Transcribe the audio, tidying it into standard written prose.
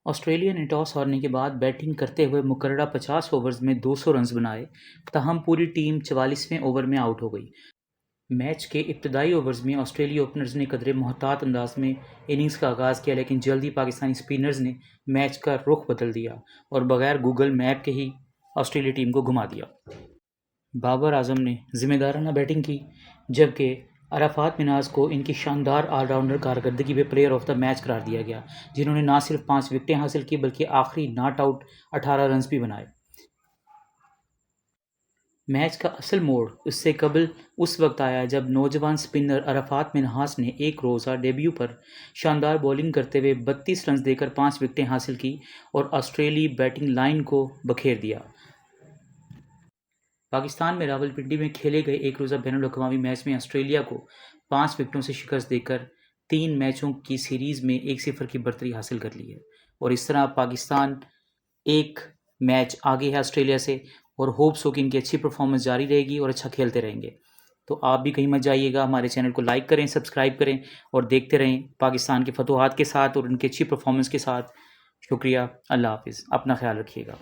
Australia نے toss ہارنے کے بعد بیٹنگ کرتے ہوئے مقررہ 50 اوورز میں 200 رنز بنائے، تاہم پوری ٹیم 44ویں اوور میں آؤٹ ہو گئی۔ میچ کے ابتدائی اوورز میں آسٹریلی اوپنرز نے قدرے محتاط انداز میں اننگز کا آغاز کیا، لیکن جلد ہی پاکستانی سپنرز نے میچ کا رخ بدل دیا اور بغیر گوگل میپ کے ہی آسٹریلیا ٹیم کو گھما دیا۔ بابر اعظم نے ذمہ دارانہ بیٹنگ کی، جبکہ عرفات مناز کو ان کی شاندار آل راؤنڈر کارکردگی پہ پلیئر آف دا میچ قرار دیا گیا، جنہوں نے نہ صرف 5 وکٹیں حاصل کی بلکہ آخری ناٹ آؤٹ 18 رنز بھی بنائے۔ میچ کا اصل موڑ اس سے قبل اس وقت آیا جب نوجوان سپنر عرفات منہاس نے ایک روزہ ڈیبیو پر شاندار بولنگ کرتے ہوئے 32 رنز دے کر 5 وکٹیں حاصل کی اور آسٹریلی بیٹنگ لائن کو بکھیر دیا۔ پاکستان میں راولپنڈی میں کھیلے گئے ایک روزہ بین الاقوامی میچ میں آسٹریلیا کو 5 وکٹوں سے شکست دے کر 3 میچوں کی سیریز میں 1-0 کی برتری حاصل کر لی ہے، اور اس طرح پاکستان ایک میچ آگے ہے آسٹریلیا سے، اور ہوپس ہو کہ ان کی اچھی پرفارمنس جاری رہے گی اور اچھا کھیلتے رہیں گے۔ تو آپ بھی کہیں مت جائیے گا، ہمارے چینل کو لائک کریں، سبسکرائب کریں اور دیکھتے رہیں پاکستان کے فتوحات کے ساتھ اور ان کی اچھی پرفارمنس کے ساتھ۔ شکریہ، اللہ حافظ، اپنا خیال رکھیے گا۔